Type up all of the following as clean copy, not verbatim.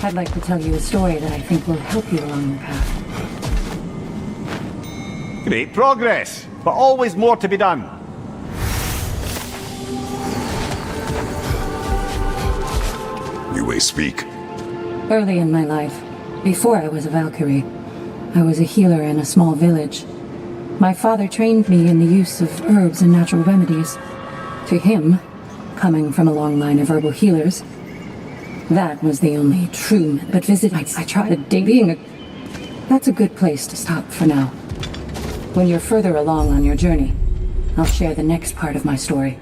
I'd like to tell you a story that I think will help you along your path. Great progress, but always more to be done. You may speak. Early in my life, before I was a Valkyrie, I was a healer in a small village. My father trained me in the use of herbs and natural remedies. To him, coming from a long line of herbal healers, that was the only true but visit I tried being a... That's a good place to stop for now. When you're further along on your journey, I'll share the next part of my story.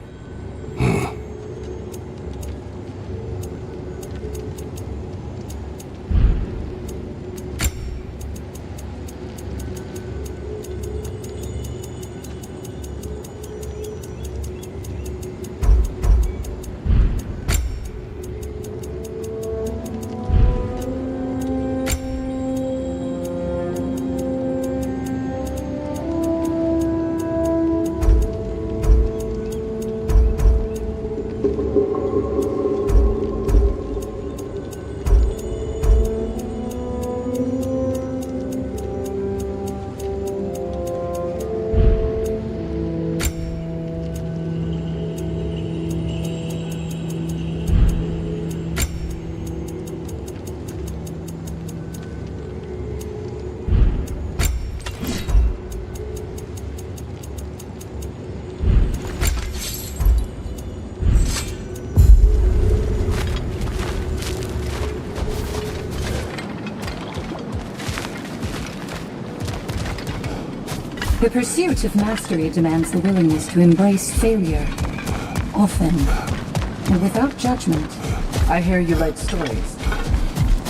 The pursuit of mastery demands the willingness to embrace failure, often, and without judgment. I hear you like stories.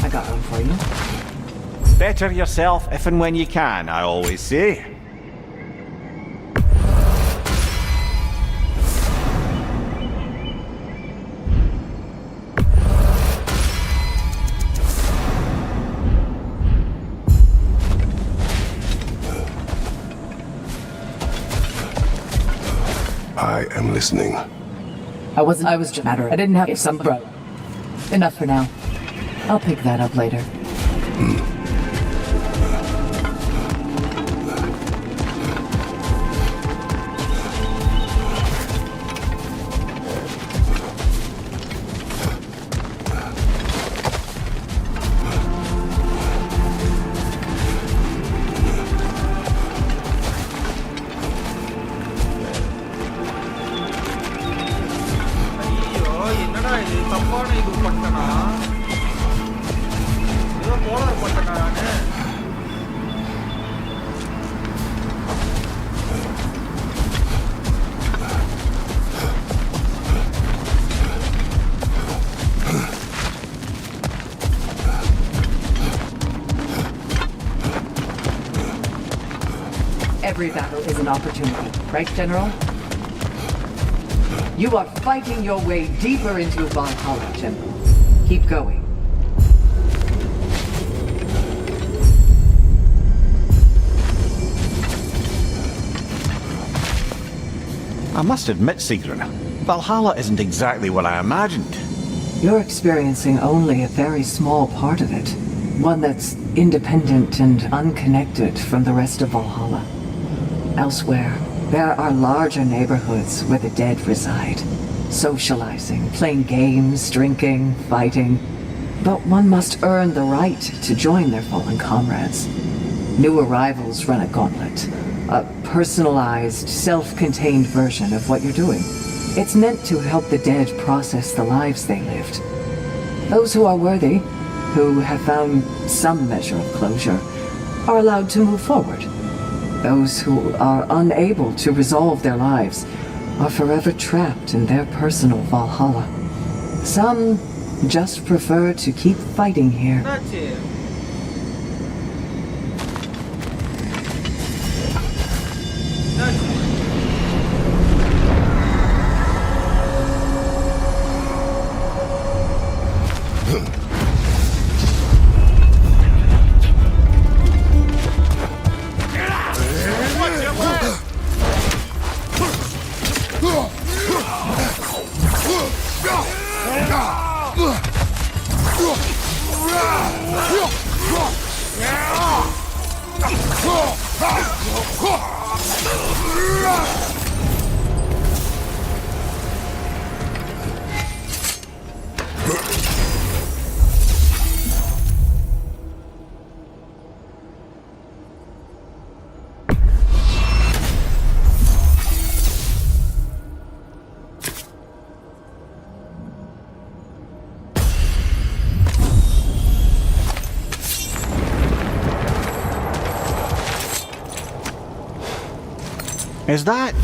I got one for you. Better yourself if and when you can, I always say. I am listening. I was just matter. I didn't have some bro. Enough for now. I'll pick that up later. Every battle is an opportunity, right, General? You are fighting your way deeper into Valhalla, General. Keep going. I must admit, Sigrun, Valhalla isn't exactly what I imagined. You're experiencing only a very small part of it. One that's independent and unconnected from the rest of Valhalla. Elsewhere, there are larger neighborhoods where the dead reside. Socializing, playing games, drinking, fighting. But one must earn the right to join their fallen comrades. New arrivals run a gauntlet. A personalized, self-contained version of what you're doing. It's meant to help the dead process the lives they lived. Those who are worthy, who have found some measure of closure, are allowed to move forward. Those who are unable to resolve their lives are forever trapped in their personal Valhalla. Some just prefer to keep fighting here. Is that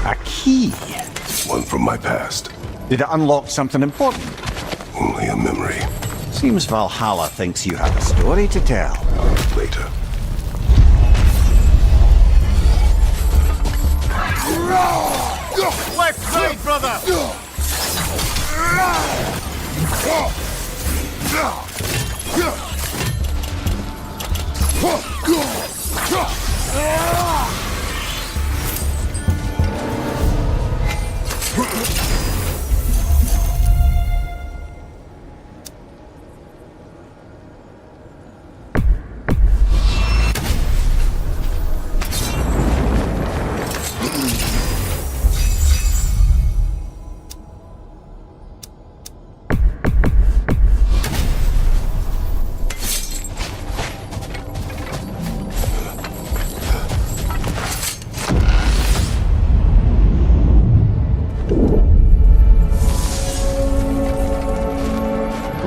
a key? One from my past. Did it unlock something important? Only a memory. Seems Valhalla thinks you have a story to tell. Later. Left side, brother!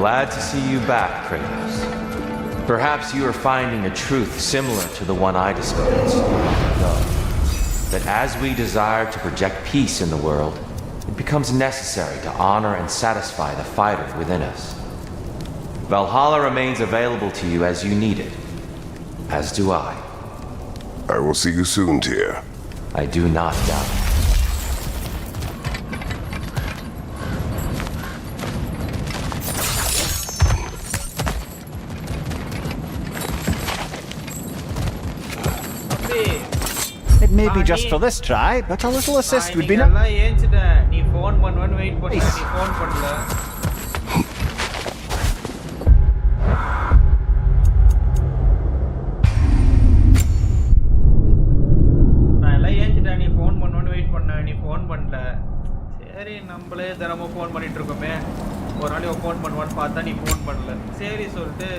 Glad to see you back, Kratos. Perhaps you are finding a truth similar to the one I discovered long ago. That as we desire to project peace in the world, it becomes necessary to honor and satisfy the fighter within us. Valhalla remains available to you as you need it, as do I. I will see you soon, Tyr. I do not doubt it. It may be just for this try, but a little assist would be nice. எல்லாம் ஏஞ்சிட்டேன் நீ phone பண்ணுவேன்னு wait பண்ண நீ phone பண்ணல நான் எல்லாம் ஏஞ்சிட்டேன் நீ phone பண்ணுவேன்னு வெயிட் பண்ண நீ ஃபோன் பண்ணல சரி நம்மளே தினமும் ஃபோன் பண்ணிட்டு இருக்கோமே ஒரு நாளைக்கு ஃபோன் பண்ணுவான்னு பார்த்தா நீ ஃபோன் பண்ணல சரி சொல்லிட்டு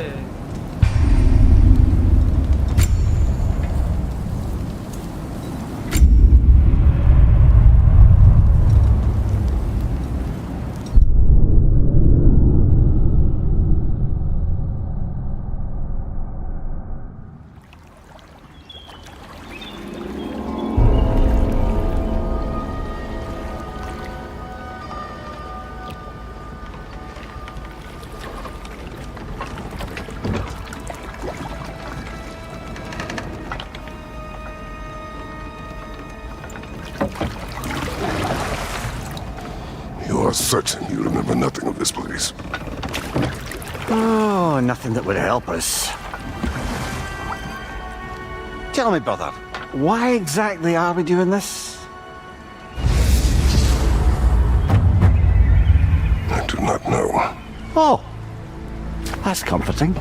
You are certain you remember nothing of this place? Oh, nothing that would help us. Tell me, brother, why exactly are we doing this? I do not know. Oh, that's comforting.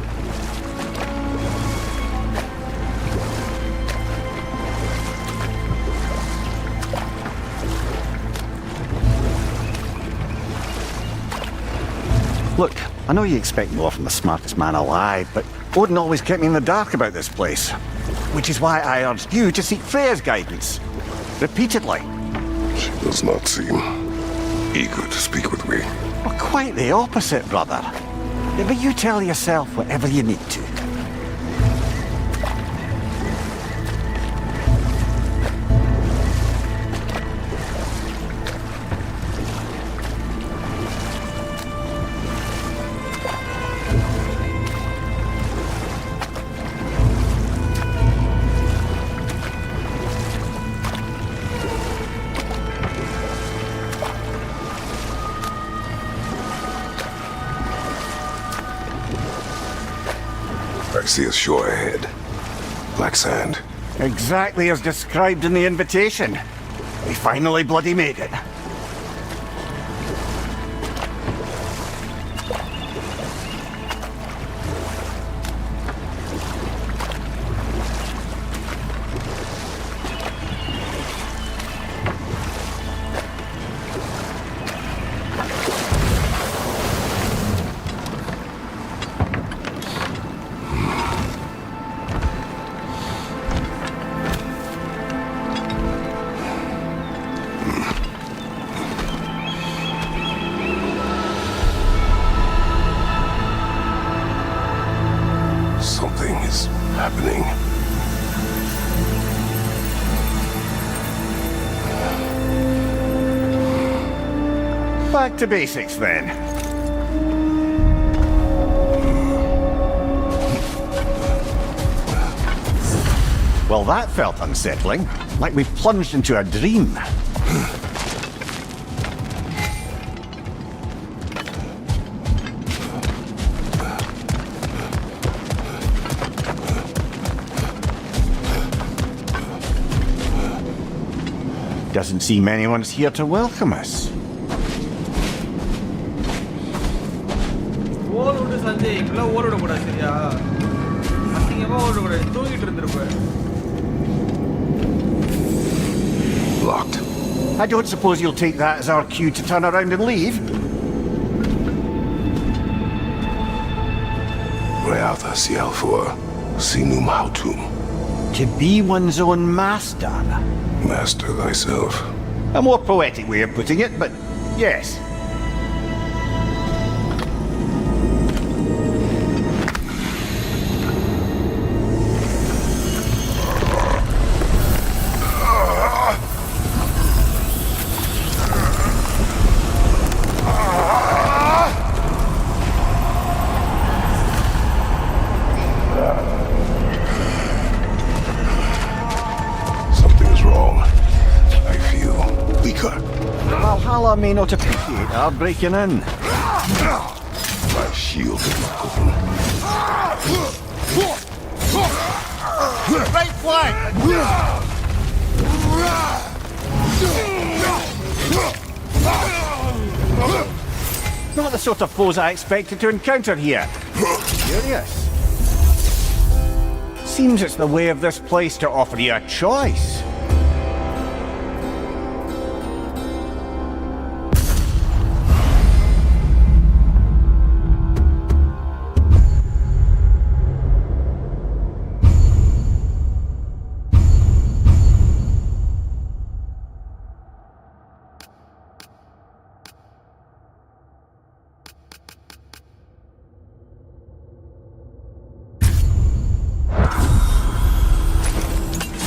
Look, I know you expect more from the smartest man alive, but Odin always kept me in the dark about this place. Which is why I urged you to seek Freya's guidance. Repeatedly. She does not seem eager to speak with me. Well, quite the opposite, brother. But you tell yourself whatever you need to. I see a shore ahead. Black sand. Exactly as described in the invitation. We finally bloody made it. back to basics then. Well, that felt unsettling, like we plunged into a dream. Doesn't seem anyone's here to welcome us. ஓடுடு Sanjay இப்பெல்லாம் ஓடிட கூடாது சரியா அசிங்கமா ஓடிட கூடாது தூங்கிட்டு இருந்திருப்பேன் Locked. I don't suppose you'll take that as our cue to turn around and leave? Reatha Sialfor, Sinum Hautum. To be one's own master. Master thyself. A more poetic way of putting it, but yes. Valhalla may not appreciate our breaking in. My shield is open. Right flank! Not the sort of foes I expected to encounter here. Curious. Seems it's the way of this place to offer you a choice.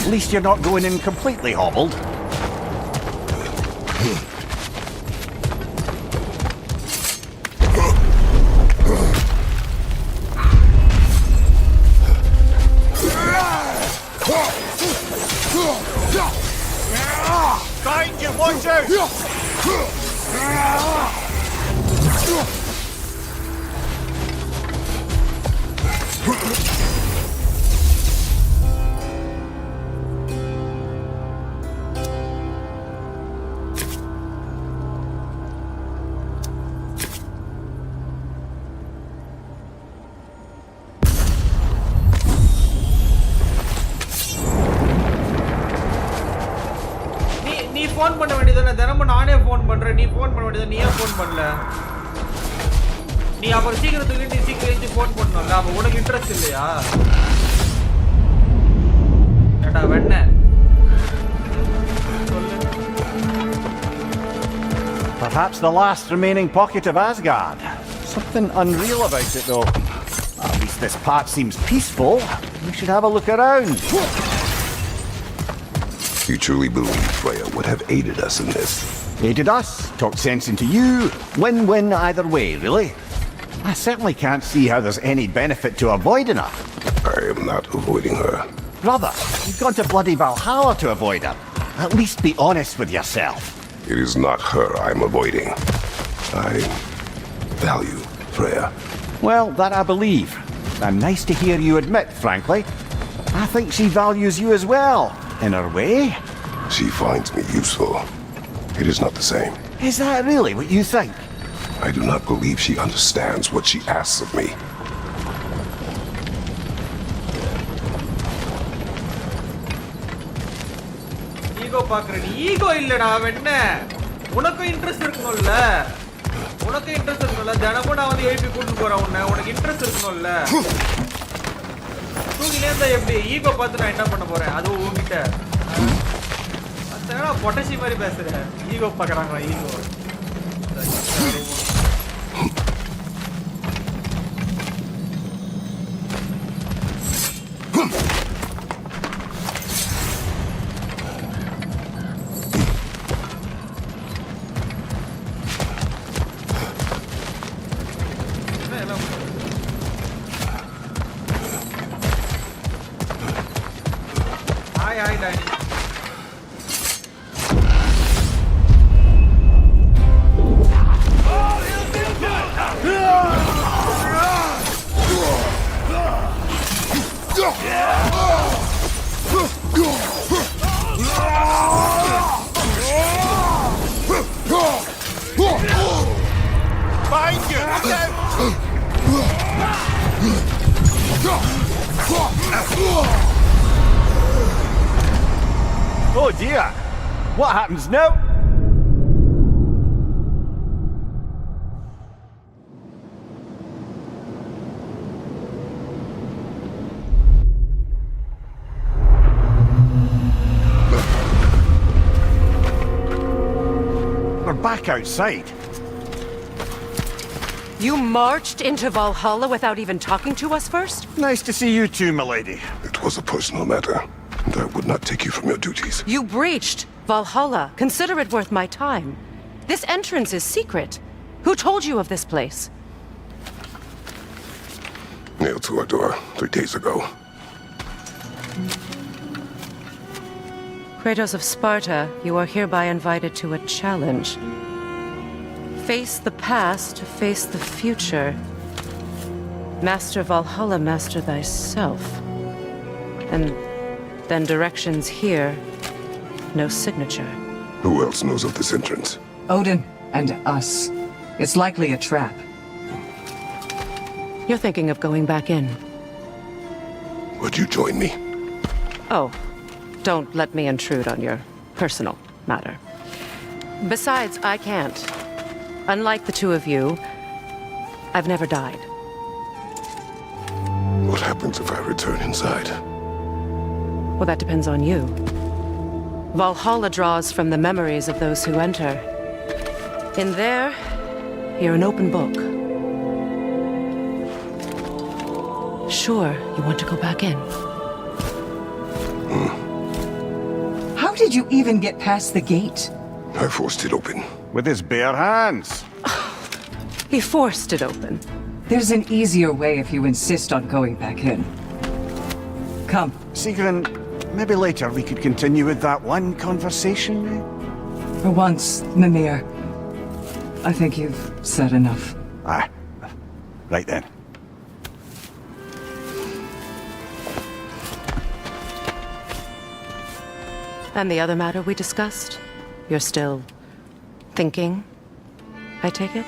At least you're not going in completely hobbled. Behind you, watch out! நீ phone பண்ண வேண்டியதானே தினமும் நானே phone பண்றேன் நீ phone பண்ண வேண்டியது நீ ஏன் ஃபோன் பண்ணல நீ அப்புறம் சீக்கிரத்துக்கு நீ சீக்கிரம் ஃபோன் பண்ணணும்ல அப்ப உனக்கு இன்ட்ரெஸ்ட் இல்லையா ஏடா வெண்ணே Perhaps the last remaining pocket of Asgard. Something unreal about it though. At least this part seems peaceful. We should have a look around. You truly believe Freya would have aided us in this? Aided us, talked sense into you. Win-win either way, really. I certainly can't see how there's any benefit to avoiding her. I am not avoiding her. Brother, you've gone to bloody Valhalla to avoid her. At least be honest with yourself. It is not her I'm avoiding. I value Freya. Well, that I believe. And nice to hear you admit, frankly. I think she values you as well, in her way. She finds me useful. It is not the same. Is that really what you think? I do not believe she understands what she asks of me. Ego பாக்குற நீ ego இல்லடா வெண்ண உனக்கு interest இருக்கணும்ல உனக்கு interest இருக்கணும்ல தினமும் நான் வந்து எழுப்பி கூட்டு போறேன் உனக்கு இன்ட்ரெஸ்ட் இருக்கணும்ல தூங்கினே இருந்தா எப்படி ஈகோ பார்த்து நான் என்ன பண்ண போறேன் அதுவும் உங்ககிட்ட அதனால பொட்டசி மாதிரி பேசுறேன் ஈகோ பாக்குறாங்களா ego Hi, Danny. Behind you! Look out! Oh dear! What happens now? We're back outside. You marched into Valhalla without even talking to us first? Nice to see you too, milady. It was a personal matter, and I would not take you from your duties. You breached Valhalla. Consider it worth my time. This entrance is secret. Who told you of this place? Nailed to our door 3 days ago. Kratos of Sparta, you are hereby invited to a challenge. Face the past to face the future. Master Valhalla, master thyself. And then directions here, no signature. Who else knows of this entrance? Odin and us. It's likely a trap. You're thinking of going back in. Would you join me? Oh, don't let me intrude on your personal matter. Besides, I can't. Unlike the two of you, I've never died. What happens if I return inside? Well, that depends on you. Valhalla draws from the memories of those who enter. In there, you're an open book. Sure, you want to go back in. How did you even get past the gate? I forced it open. With his bare hands. He forced it open. There's an easier way if you insist on going back in. Come. Sigrun, maybe later we could continue with that one conversation, eh? For once, Mimir. I think you've said enough. Aye. Right then. And the other matter we discussed? You're still thinking, I take it?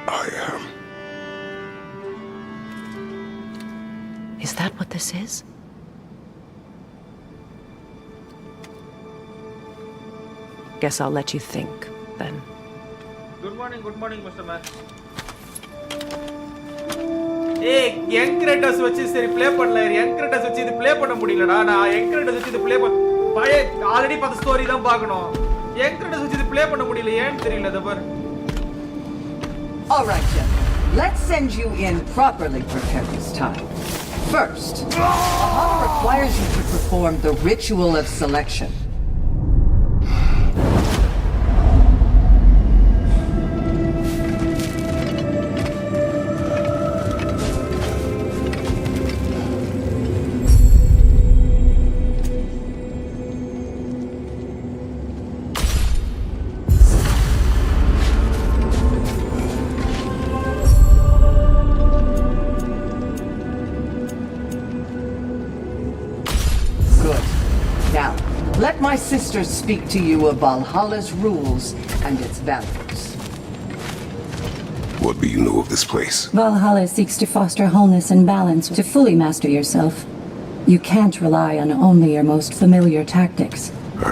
I am. Is that what this is? Guess I'll let you think, then. Good morning, Mr. Man. Hey, young Kratos வச்சு சரி play பண்ணல. young Kratos வச்சு இது play பண்ண முடியலடா. நான் young Kratos வச்சு இது ப்ளே பழைய ஆல்ரெடி பார்த்த ஸ்டோரி தான் பார்க்கணும். young Kratos வச்சு இது ப்ளே பண்ண முடியல ஏன்னு தெரியல தபர். All right, gentlemen. Let's send you in properly prepared this time. First, Valhalla requires you to perform the ritual of selection. Let my sisters speak to you of Valhalla's rules and its values. What do you know of this place? Valhalla seeks to foster wholeness and balance to fully master yourself. You can't rely on only your most familiar tactics.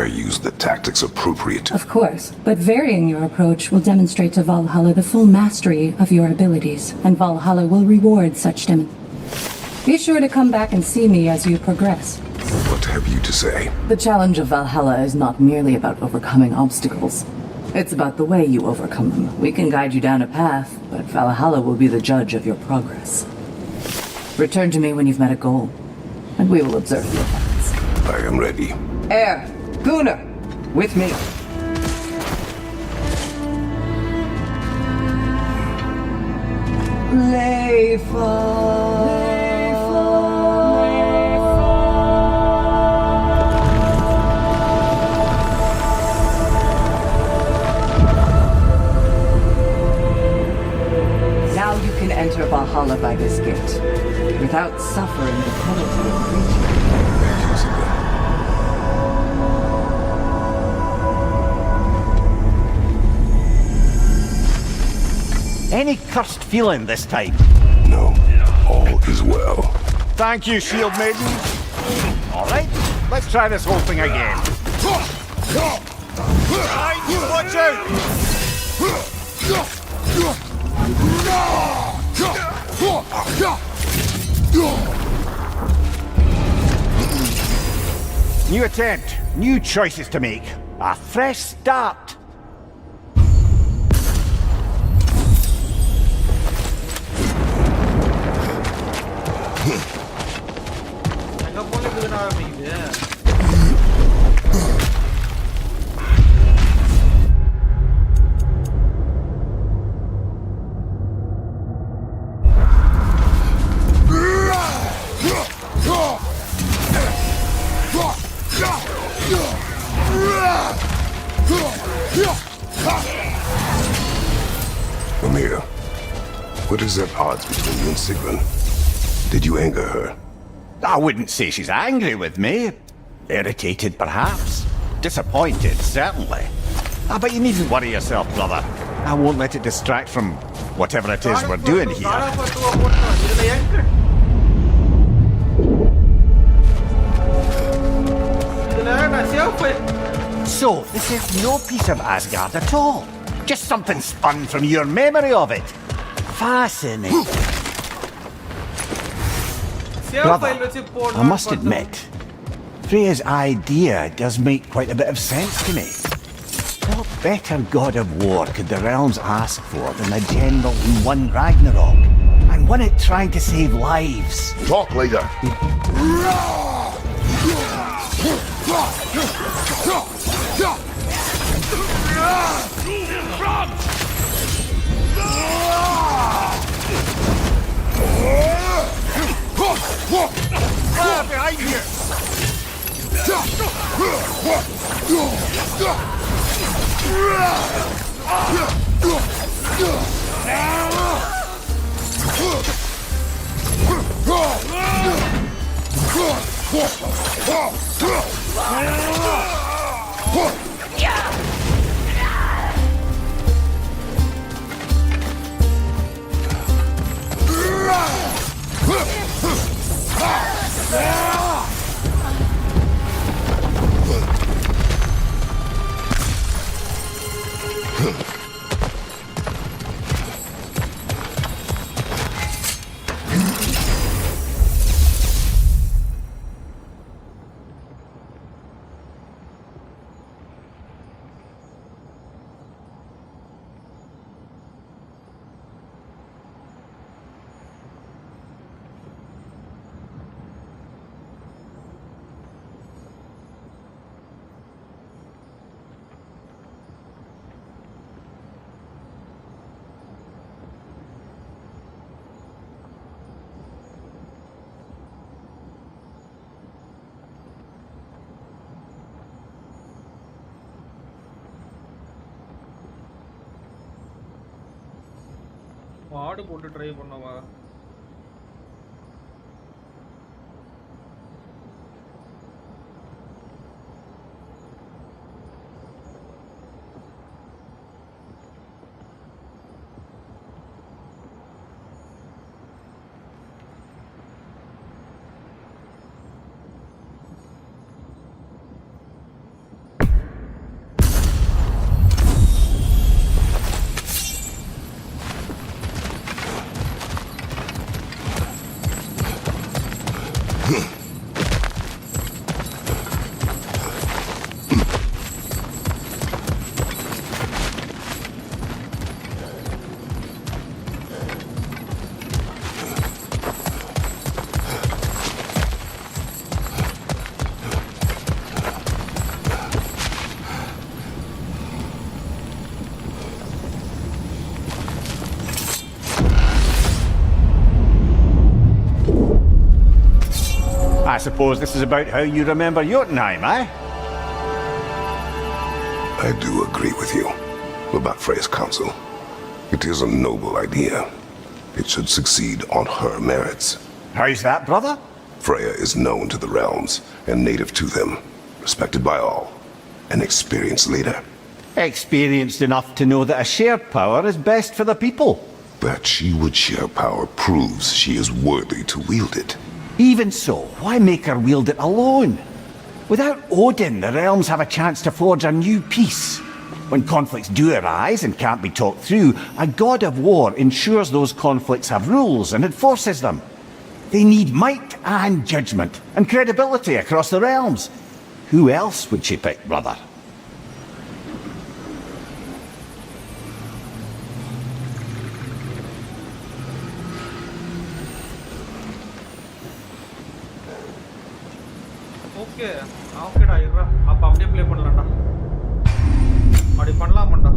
I use the tactics appropriate. Of course, but varying your approach will demonstrate to Valhalla the full mastery of your abilities, and Valhalla will reward such Be sure to come back and see me as you progress. What have you to say? The challenge of Valhalla is not merely about overcoming obstacles. It's about the way you overcome them. We can guide you down a path, but Valhalla will be the judge of your progress. Return to me when you've met a goal, and we will observe your plans. I am ready. Air, Gunnar, with me. Leifa. Now you can enter Valhalla by this gate, without suffering the penalty of breaching. Thank you, Sigurd. Any cursed feeling this time? No, all is well. Thank you, Shield Maiden. All right, let's try this whole thing again. Right, watch out! New attempt, new choices to make. A fresh start. எங்க போல இருக்குதுன்னு ஆரம்பிக்குது. Amir, what is at odds between you and Sigrun? Did you anger her? I wouldn't say she's angry with me. Irritated, perhaps. Disappointed, certainly. But you needn't worry yourself, brother. I won't let it distract from whatever it is we're doing here. So, this is no piece of Asgard at all. Just something spun from your memory of it. Fascinating. Brother, I must admit, Freya's idea does make quite a bit of sense to me. What better god of war could the realms ask for than a general who won Ragnarok, and won it trying to save lives? Talk later. Behind you! மாடு போட்டு try பண்ணவா? I suppose this is about how you remember Jotunheim, eh? I do agree with you about Freya's counsel. It is a noble idea. It should succeed on her merits. How's that, brother? Freya is known to the realms and native to them, respected by all. An experienced leader. Experienced enough to know that a shared power is best for the people. That she would share power proves she is worthy to wield it. Even so, why make her wield it alone? Without Odin, the realms have a chance to forge a new peace. When conflicts do arise and can't be talked through, a god of war ensures those conflicts have rules and enforces them. They need might and judgment and credibility across the realms. Who else would she pick, brother? Okay, ஓகேடா இருடா. அப்ப அப்படியே play பண்ணலாம்டா. அப்படி பண்ணலாமாடா.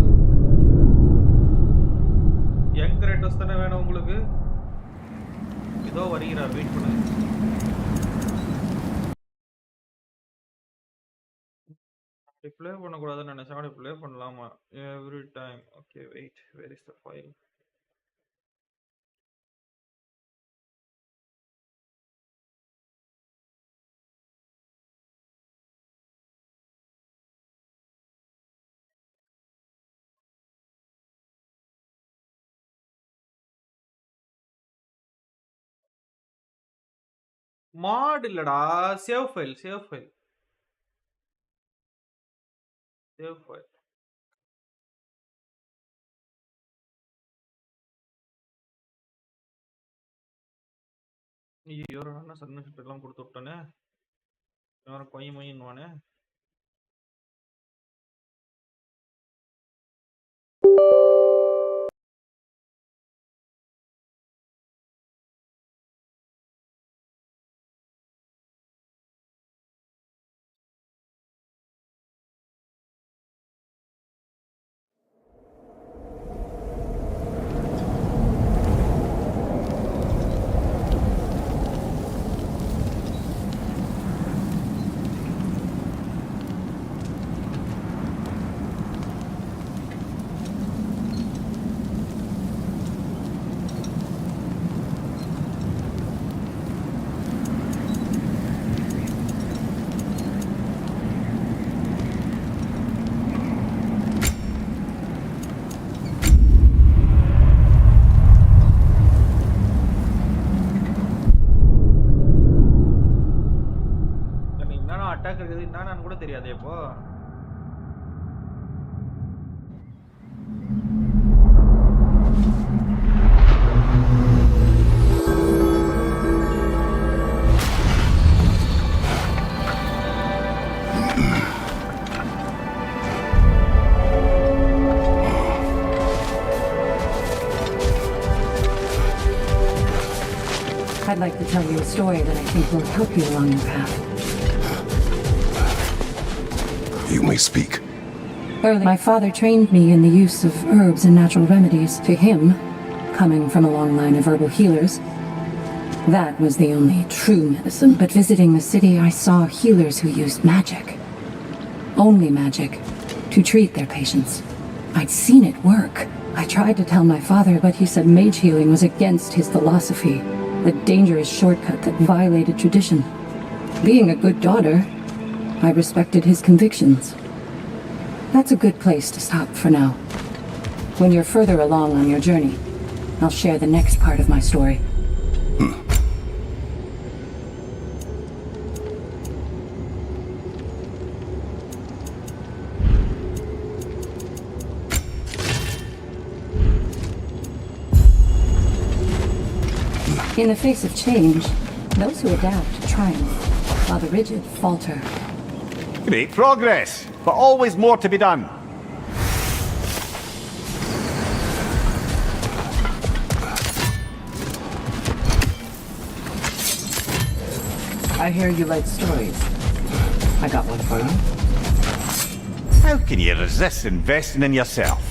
Young Kratos தானே வேணும் உங்களுக்கு? இதோ வருகிறார், வெயிட் பண்ணுங்க. அப்படி ப்ளே பண்ணக்கூடாதுன்னு நினைச்சேன். அப்படி ப்ளே பண்ணலாமா? Every time. Okay wait, where is the file? மாட் இல்லடா, save file, save file, save file. ஐயோ, நான் சப்மிட் எல்லாம் கொடுத்து விட்டேனே. யாரும் கொய் மொயின்வானே. அட்டாக் இருக்குது என்னன்னு கூட தெரியாதே இப்போ. I'd like to tell you a story that I think will help you along your path. You may speak. Early, my father trained me in the use of herbs and natural remedies. To him, coming from a long line of herbal healers, that was the only true medicine. But visiting the city, I saw healers who used magic. Only magic. To treat their patients. I'd seen it work. I tried to tell my father, but he said mage healing was against his philosophy. A dangerous shortcut that violated tradition. Being a good daughter, I respected his convictions. That's a good place to stop for now. When you're further along on your journey, I'll share the next part of my story. In the face of change, those who adapt triumph, while the rigid falter. Great progress, but always more to be done. I hear you like stories. I got one for you. How can you resist investing in yourself?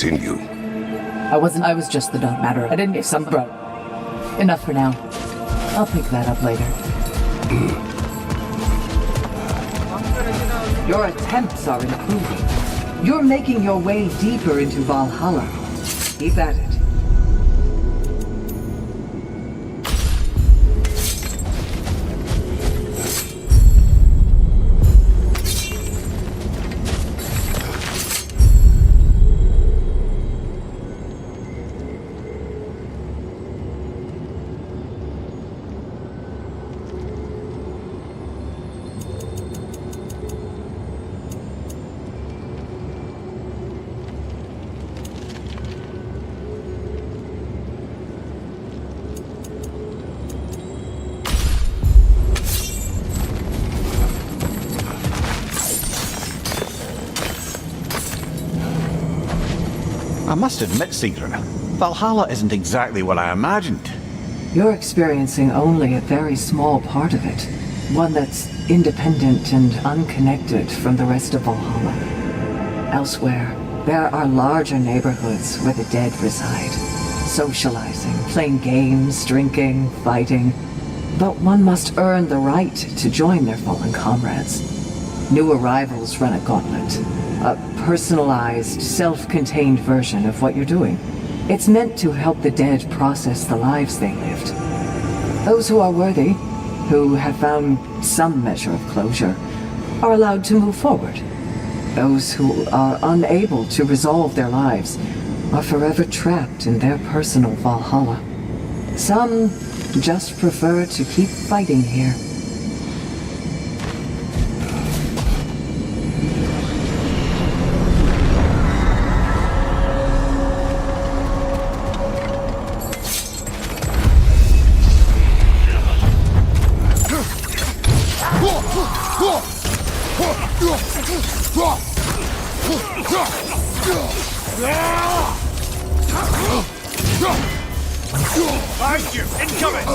continue. I was just the dog matter. I didn't get some bro. Enough for now. I'll pick that up later. Your attempts are improving. You're making your way deeper into Valhalla. Keep at it. I must admit, Sigrun, Valhalla isn't exactly what I imagined. You're experiencing only a very small part of it. One that's independent and unconnected from the rest of Valhalla. Elsewhere, there are larger neighborhoods where the dead reside. Socializing, playing games, drinking, fighting. But one must earn the right to join their fallen comrades. New arrivals run a gauntlet. A personalized, self-contained version of what you're doing. It's meant to help the dead process the lives they lived. Those who are worthy, who have found some measure of closure, are allowed to move forward. Those who are unable to resolve their lives are forever trapped in their personal Valhalla. Some just prefer to keep fighting here. Behind you! Incoming!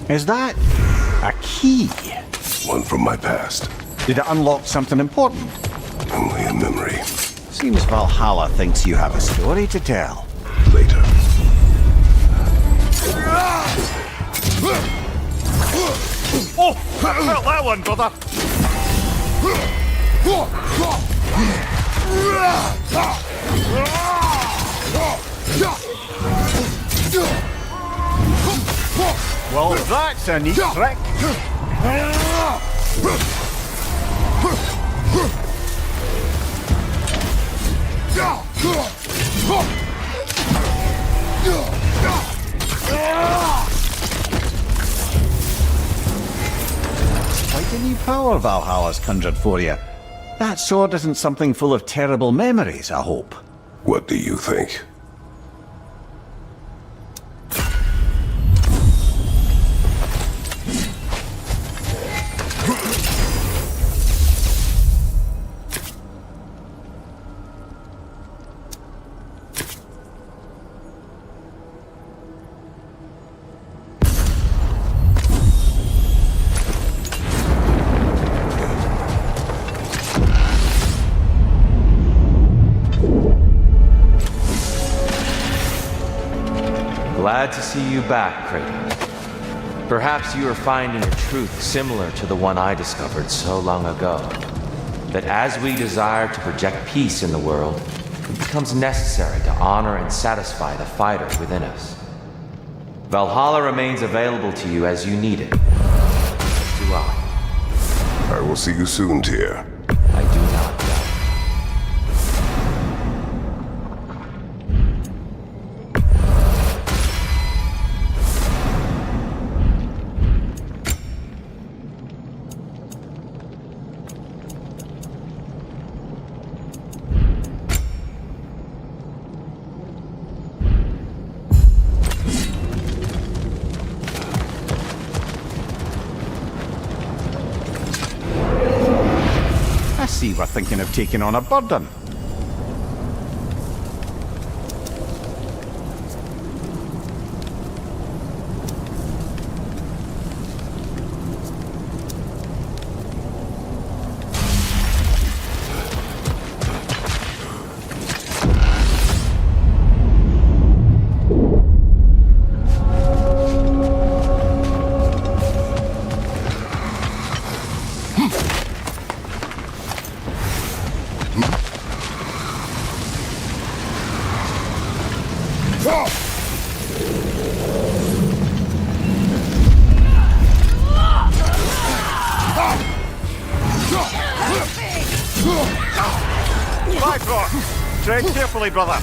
Is that a key? One from my past. Did it unlock something important? Only a memory. Seems Valhalla thinks you have a story to tell. Later. Oh! I felt that one, brother! Well, that's a neat trick. Quite a new power Valhalla's conjured for you. That sword isn't something full of terrible memories, I hope. What do you think? Glad to see you back, Kratos. Perhaps you are finding a truth similar to the one I discovered so long ago. That as we desire to project peace in the world, it becomes necessary to honor and satisfy the fighter within us. Valhalla remains available to you as you need it. As do I. I will see you soon, Tyr. I do not doubt. he were thinking of taking on a burden. Tread carefully, brother.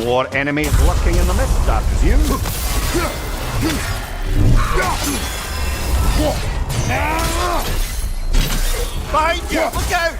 More enemies lurking in the mist, I presume. Behind you! Look out!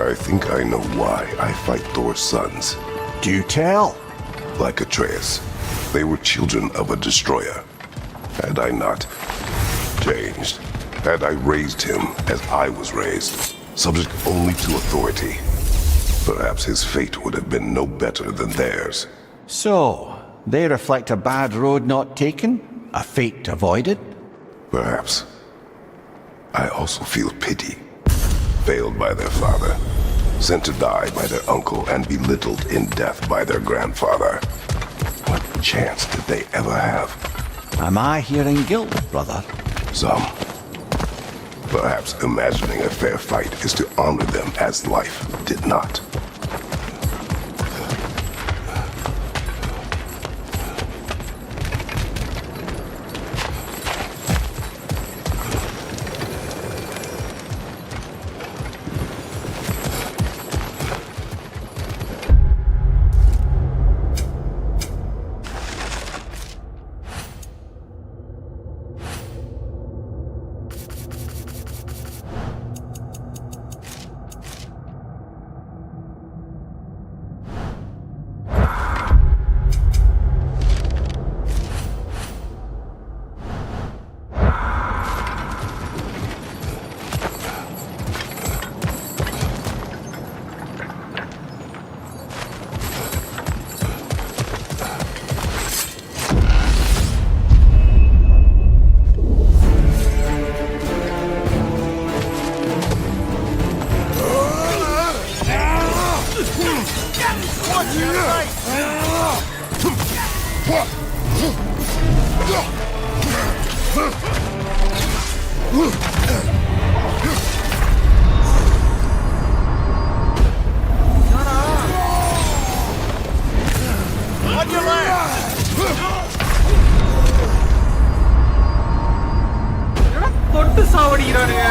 I think I know why I fight Thor's sons. Do tell. Like Atreus, they were children of a destroyer. Had I not changed, And I raised him as I was raised, subject only to authority. Perhaps his fate would have been no better than theirs. So, they reflect a bad road not taken? A fate avoided? Perhaps. I also feel pity. Failed by their father, sent to die by their uncle, and belittled in death by their grandfather. What chance did they ever have? Am I hearing guilt, brother? Some. Perhaps imagining a fair fight is to honor them as life did not. தொட்டு சாவடிக்கிறானுங்க.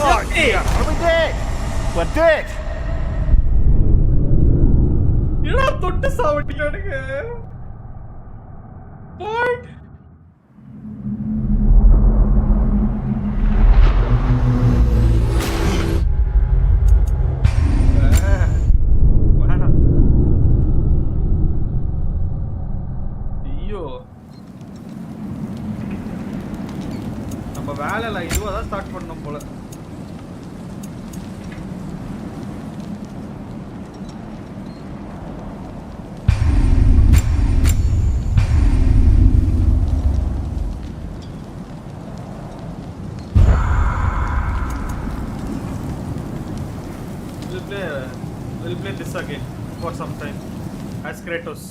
Oh, dear. Are we dead? We're dead. என்னடா தொட்டு சாவடிக்கிறானுங்க. What? ஐயோ, நம்ம வேலைல இதுவா தான் start பண்ணோம் போல. We'll play this again for some time as Kratos.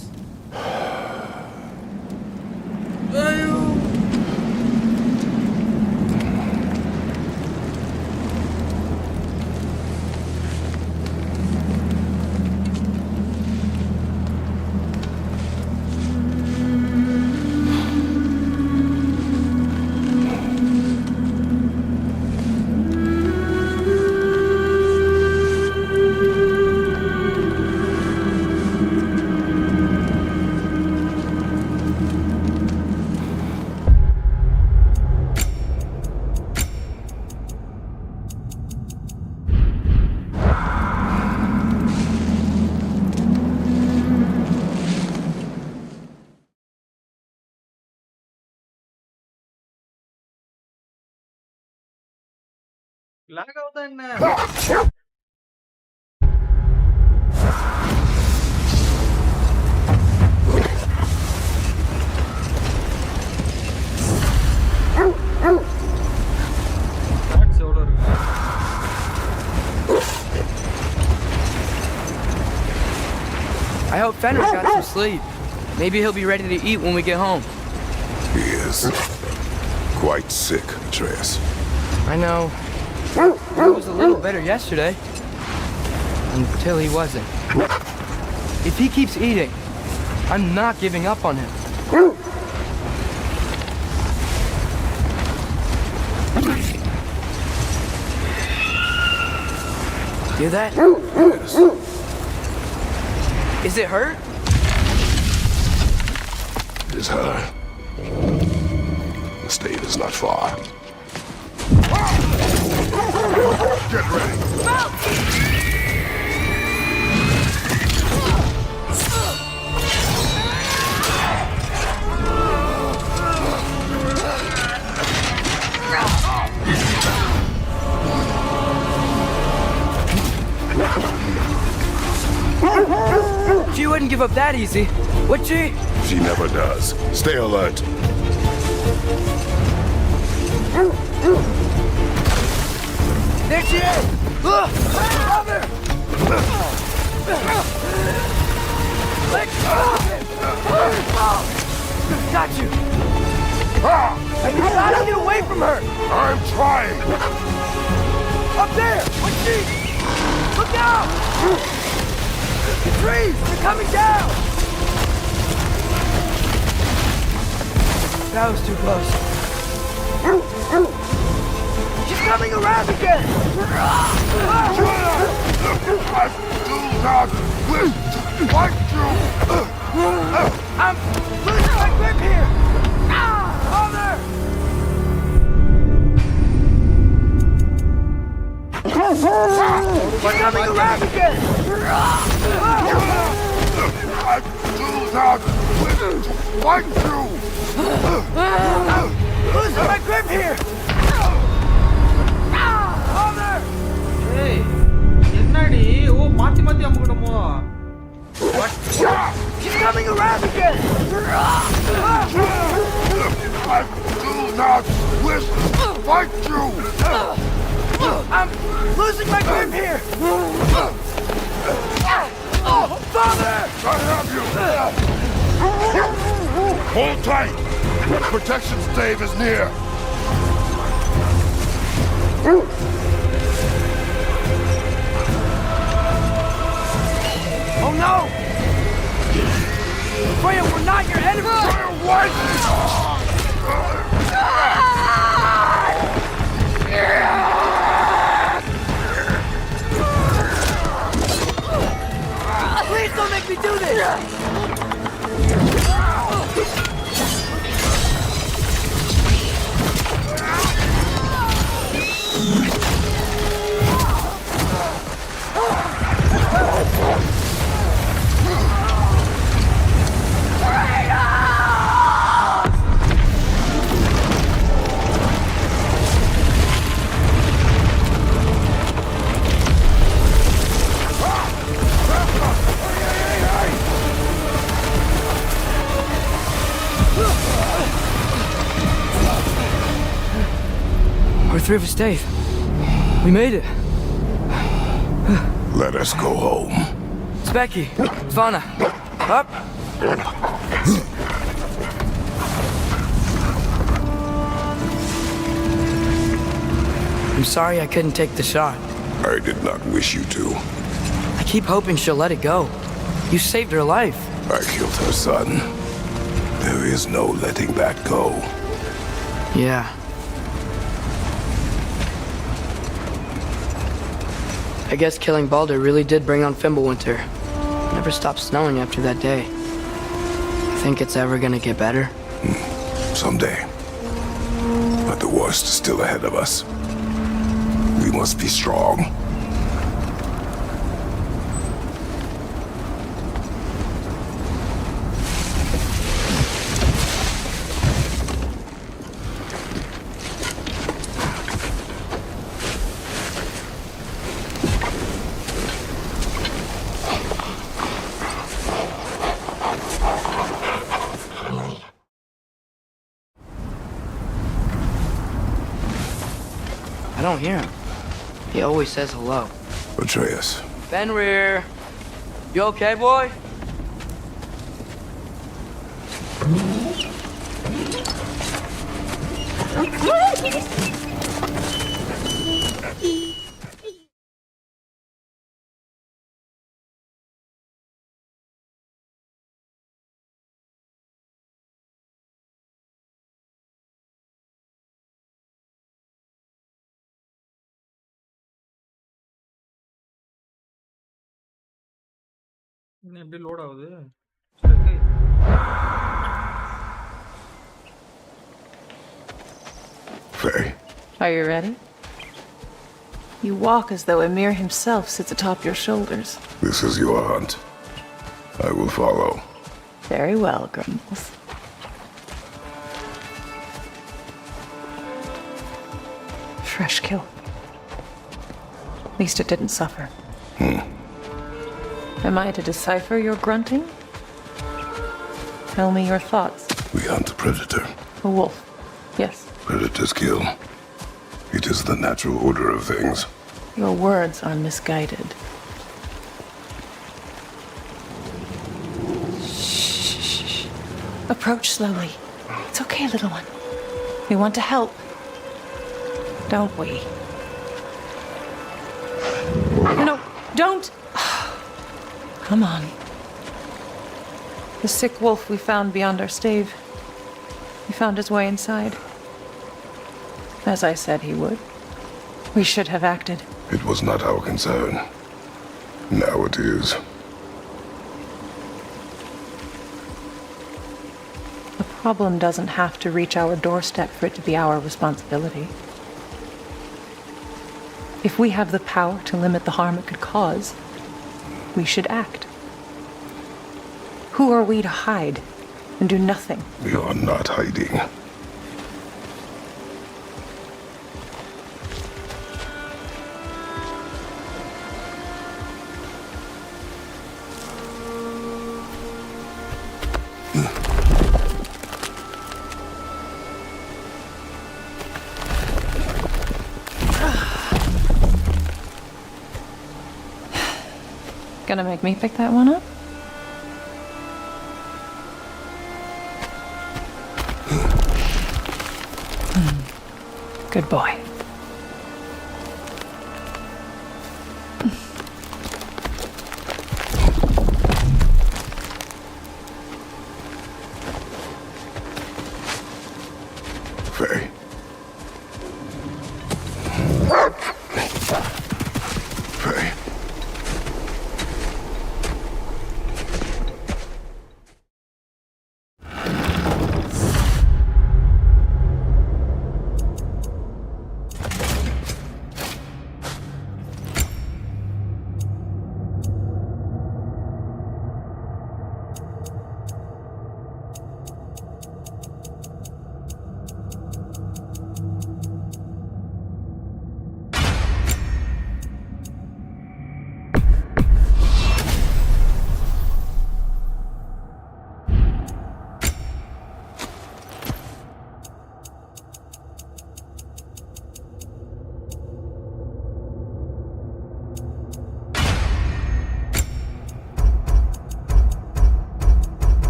Lag ஆகுதா என்ன? I hope Fenris got some sleep. Maybe he'll be ready to eat when we get home. He is quite sick, Atreus. I know. He was a little better yesterday. Until he wasn't. If he keeps eating, I'm not giving up on him. Hear that? Yes. Is it her? It is her. The stave is not far. Get ready. She wouldn't give up that easy, would she? She never does. Stay alert. There she is! Father! Let go of him! Got you! I gotta get away from her! I'm trying. Up there! What's she? Look out! The trees! They're coming down! That was too close. She's coming around again! I do not wish to fight you. I'm losing my grip here! Father! She's coming around again! I do not wish to fight you. I'm losing my grip here! Father! ஏய் என்னடி ஓ மாத்தி மாத்தி அமுக்கணுமோ what She's coming around again! I do not wish to fight you. I'm losing my grip here! Father! I have you. Hold tight. Protection stave is near. Oh no! Freya, we're not your enemy! What? Please don't make me do this! We're through for stave. We made it. Let us go home. It's Becky. Svana. Up. I'm sorry I couldn't take the shot. I did not wish you to. I keep hoping she'll let it go. You saved her life. I killed her son. There is no letting that go. Yeah. I guess killing Baldur really did bring on Fimbulwinter. It never stopped snowing after that day. You think it's ever gonna get better? Someday. But the worst is still ahead of us. We must be strong. I don't hear him. He always says hello. Atreus. Fenrir! You okay, boy? எப்படி load ஆகுது? Stuck ஆயி- Faye, Are you ready? You walk as though Emir himself sits atop your shoulders. this is your hunt. I will follow. Very well, Grumbles. Fresh kill. At least it didn't suffer. Am I to decipher your grunting? Tell me your thoughts. We hunt a predator. A wolf. Yes. Predators kill. It is the natural order of things. Your words are misguided. Shh. Approach slowly. It's okay, little one. We want to help. Don't we? No, don't! Come on. The sick wolf we found beyond our stave. He found his way inside. As I said he would. We should have acted. It was not our concern. Now it is. The problem doesn't have to reach our doorstep for it to be our responsibility. If we have the power to limit the harm it could cause, we should act. Who are we to hide and do nothing? We are not hiding. Gonna make me pick that one up? Good boy. Faye. Faye.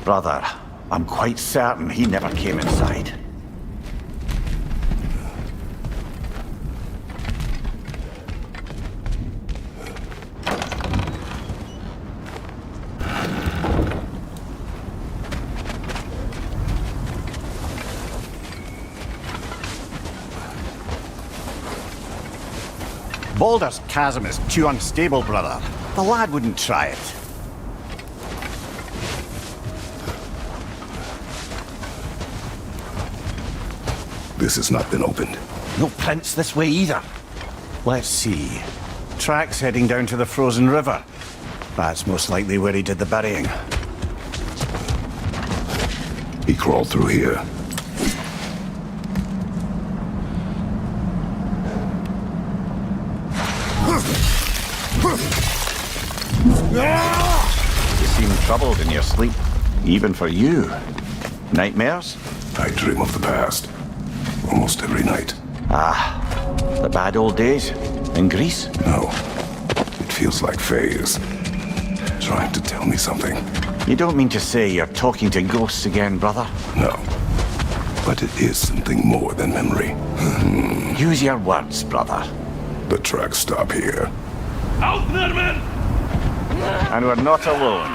Brother, I'm quite certain he never came inside. Baldur's Chasm is too unstable, brother. The lad wouldn't try it. This has not been opened. No prints this way either. Let's see. Tracks heading down to the frozen river. That's most likely where he did the burying. He crawled through here. You seem troubled in your sleep. Even for you. Nightmares? I dream of the past. Almost every night. Ah, the bad old days? In Greece? No. It feels like Faye is trying to tell me something. You don't mean to say you're talking to ghosts again, brother? No. But it is something more than memory. Use your words, brother. The tracks stop here. And we're not alone.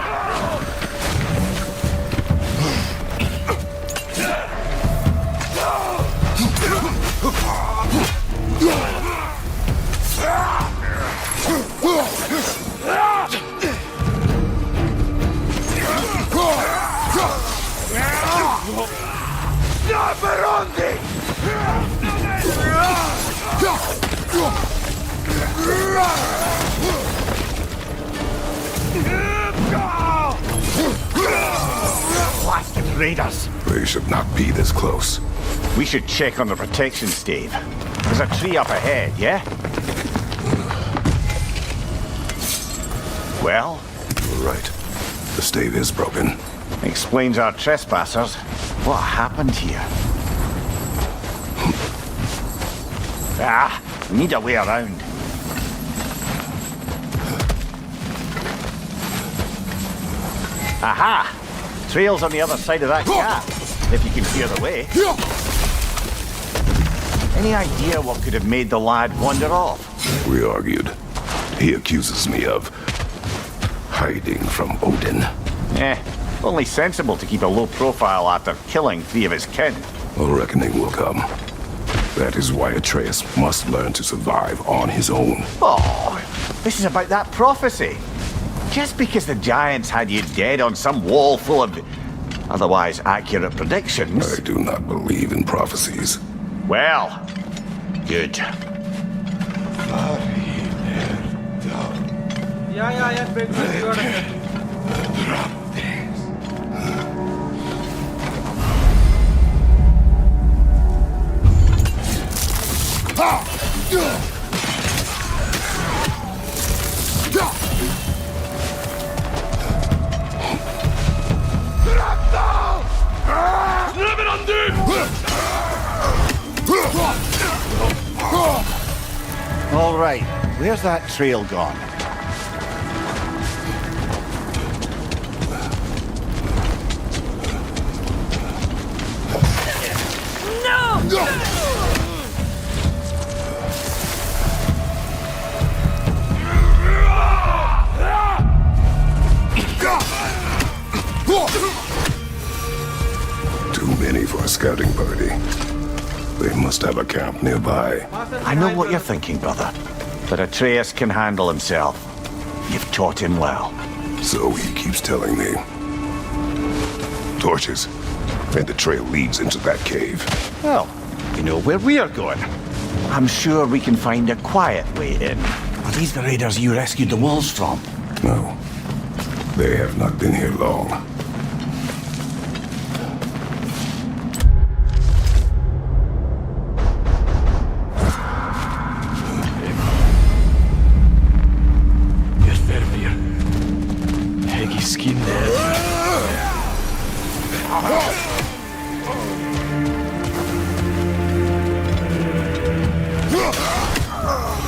Blasted raiders! They should not be this close. We should check on the protection stave. There's a tree up ahead, yeah? Well? You're right. The stave is broken. Explains our trespassers. What happened here? We need a way around. Aha! Trail's on the other side of that gap, if you can hear the way. Any idea what could have made the lad wander off? We argued. He accuses me of hiding from Odin. Only sensible to keep a low profile after killing 3 of his kin. A reckoning will come. That is why Atreus must learn to survive on his own. Oh, this is about that prophecy. Just because the giants had you dead on some wall full of otherwise accurate predictions. I do not believe in prophecies. Well, good. Yeah, big. All right, where's that trail gone? Too many for a scouting party. They must have a camp nearby. I know what you're thinking, brother. But Atreus can handle himself. You've taught him well. So he keeps telling me. Torches. And the trail leads into that cave. Well, you know where we are going. I'm sure we can find a quiet way in. Are these the raiders you rescued the wolves from? No. They have not been here long.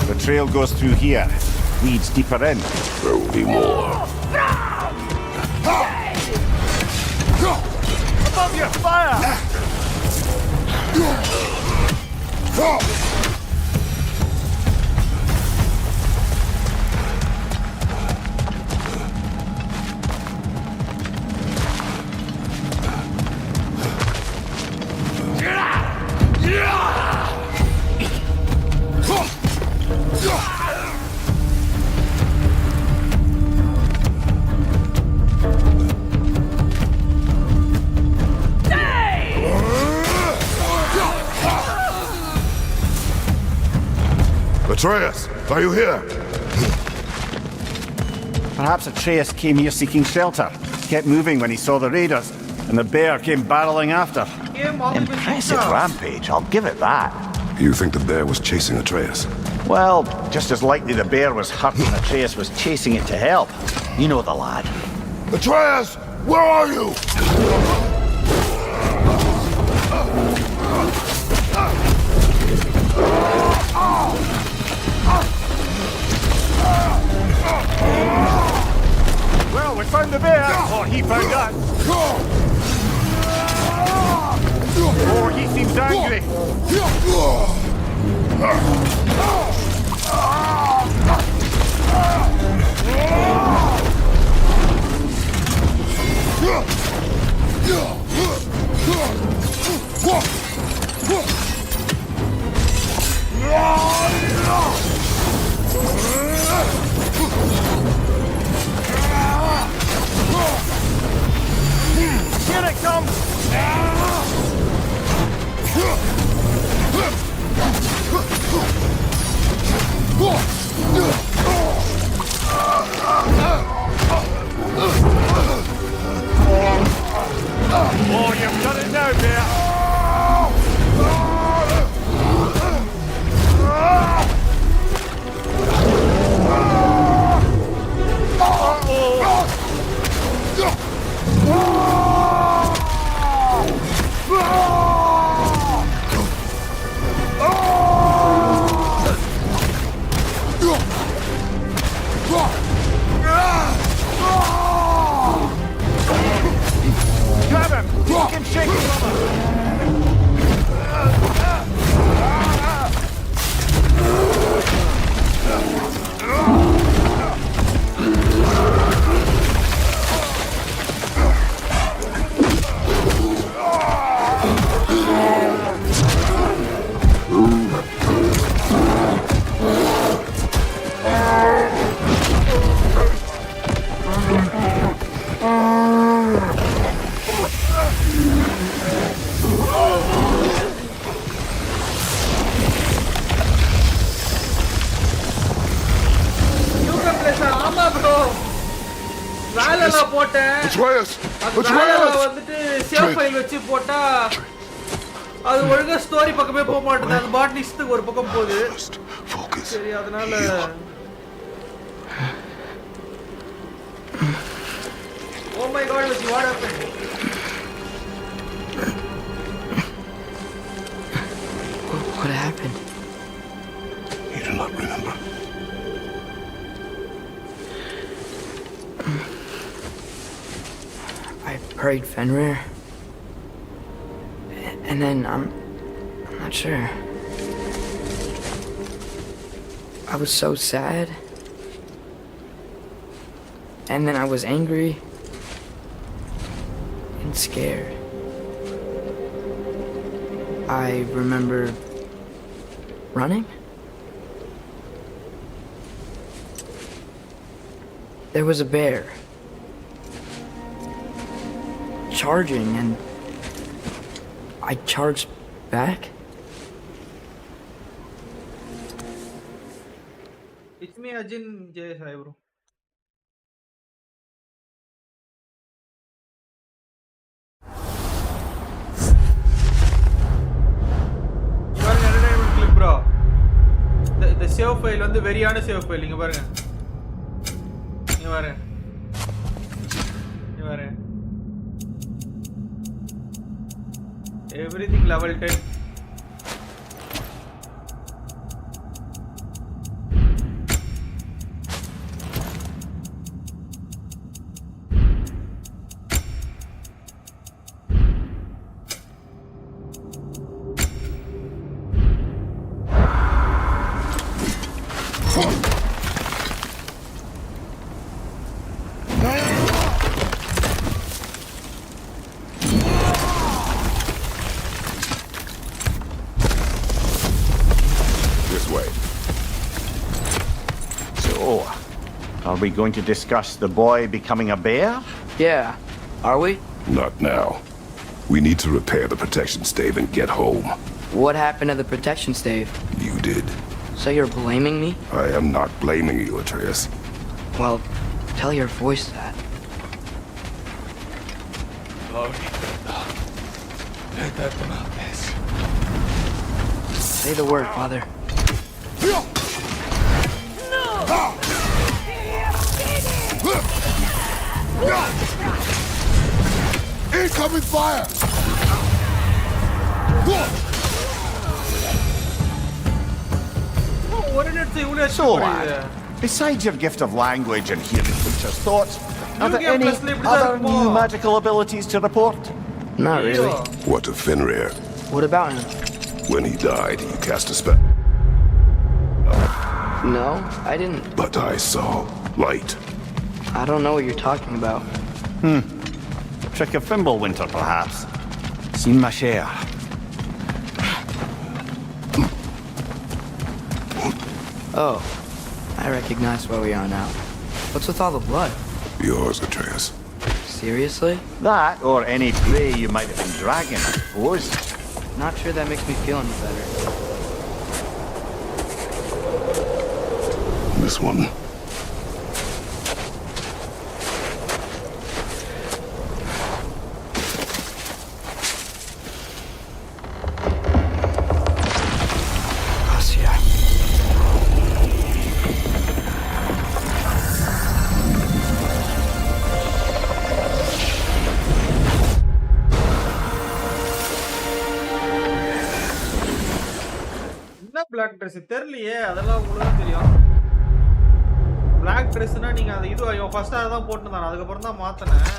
The trail goes through here. Leads deeper in. There will be more. Above your fire! Atreus, are you here? Perhaps Atreus came here seeking shelter. Kept moving when he saw the raiders, and the bear came barreling after. Impressive rampage, I'll give it that. You think the bear was chasing Atreus? Well, just as likely the bear was hurt and Atreus was chasing it to help. You know the lad. Atreus, where are you? Well, we found the bear, or he found us. Oh, he seems angry. Here it comes! Oh, you've done it now, bear! Grab him! He can shake him வந்துட்டு save file வச்சு போட்டா அது ஒழுங்கா story பக்கமே போக மாட்டேங்குது. அது பாட்னிஸ்டுக்கு ஒரு பக்கம் போகுது. சரி அதனால Oh my god, what happened? What happened? You do not remember. I prayed Fenrir. And then I'm not sure. I was so sad. And then I was angry and scared. I remember running. There was a bear charging, and I charged back. It's me, Ajin Jay Sai, bro. Entertainment clip, bro. The save file வந்து வெரியான save file. இங்க பாருங்க. இங்க பாருங்க. இங்க பாருங்க. Everything level 10. Are we going to discuss the boy becoming a bear? Yeah, are we? Not now. We need to repair the protection stave and get home. What happened to the protection stave? You did. So you're blaming me? I am not blaming you, Atreus. Well, tell your voice that. Say the word, Father. Incoming fire! So, lad, besides your gift of language and hearing creatures' thoughts, are there any other new magical abilities to report? Not really. What of Fenrir? What about him? When he died, he cast a spell. No, I didn't. But I saw light. I don't know what you're talking about. Trick of Fimbulwinter, perhaps. Seen my share. Oh, I recognize where we are now. What's with all the blood? Yours, Atreus. Seriously? That, or any prey you might have been dragging, I suppose. Not sure that makes me feel any better. This one. black dress தெரியலையே அதெல்லாம் உங்களுக்கு தெரியும் black dressனா நீங்க அது இது first அதான் போட்டுட்டான் அதுக்கு அப்புறம் தான் மாத்துனேன்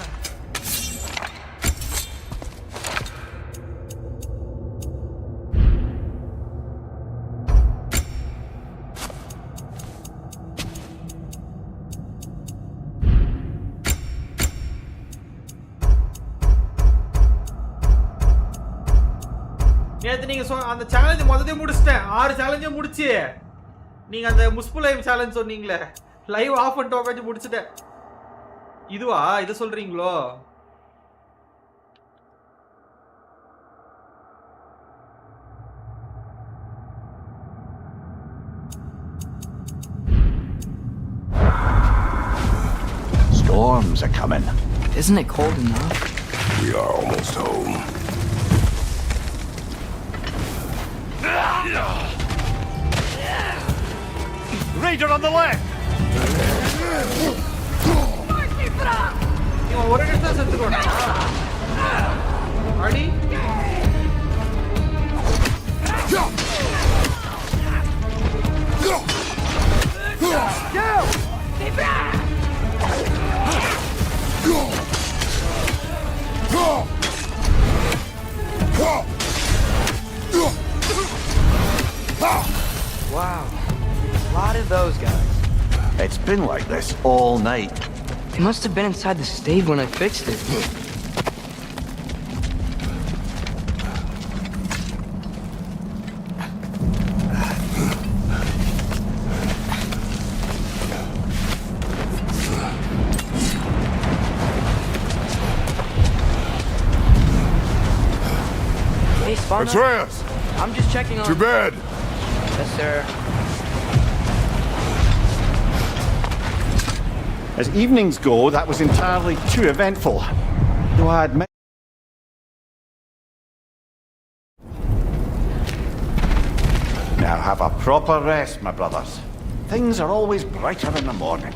நேத்து நீங்க அந்த சேலஞ்ச் மொத்தத்தையும் முடிச்சிட்டேன் 6 சேலஞ்சையும் முடிச்சு நீங்க அந்த முஸ்புலைம் சேலஞ்ச் சொன்னீங்களே லைவ் ஆஃப் பண்ணிட்டு உட்காந்து முடிச்சிட்டேன் இதுவா இத சொல்றீங்களோ Storms are coming. Isn't it cold enough? We are almost home. Raider on the left! இவன் ஒரு இடத்துல செத்துடுவானா அடி Wow, a lot of those guys. It's been like this all night. They must have been inside the stave when I fixed it. Hey, Spawner. Atreus! I'm just checking on... To bed! Yes, sir. As evenings go, that was entirely too eventful. Though I admit... Now have a proper rest, my brothers. Things are always brighter in the morning.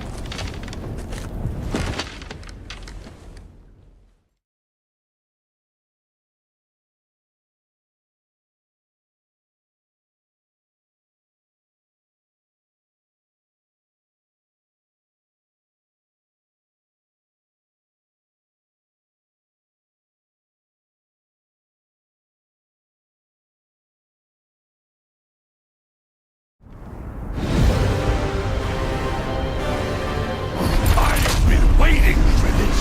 Waiting for this.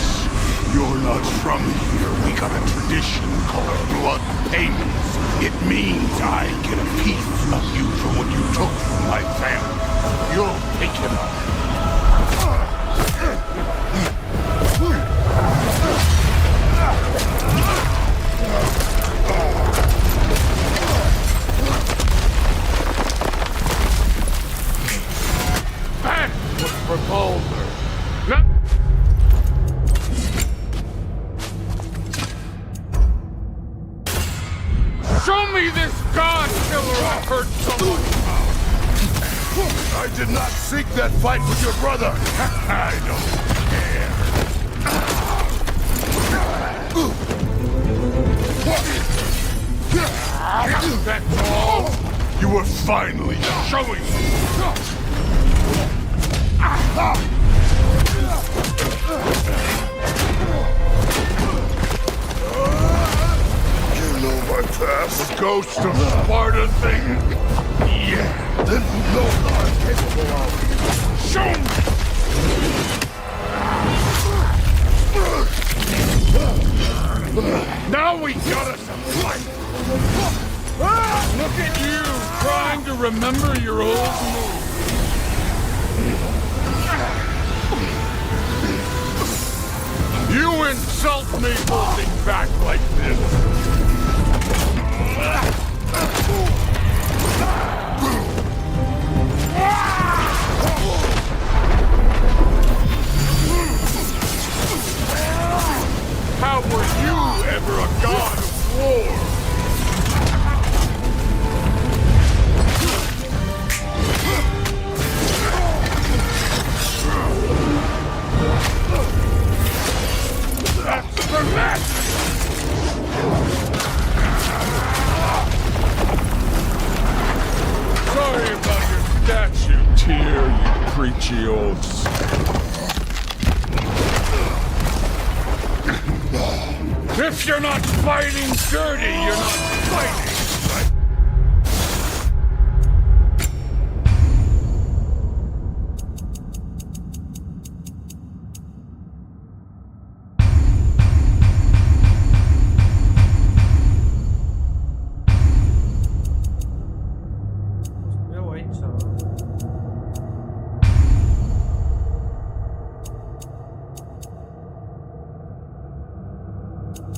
You're not from here. We got a tradition called blood payments. It means I get a piece of you for what you took from my family. You'll pick it up. I did not seek that fight with your brother. I don't care. That's all? You were finally showing me. You know my past. The ghost of Sparta thing. Yeah. Then you know what I'm capable of. Show me! Now we got us a fight! Look at you, trying to remember your old moves. You insult me holding back like this. How were you ever a god of war? That's for that! Sorry about your statue, Tyr, you preachy old If you're not fighting dirty, you're not fighting!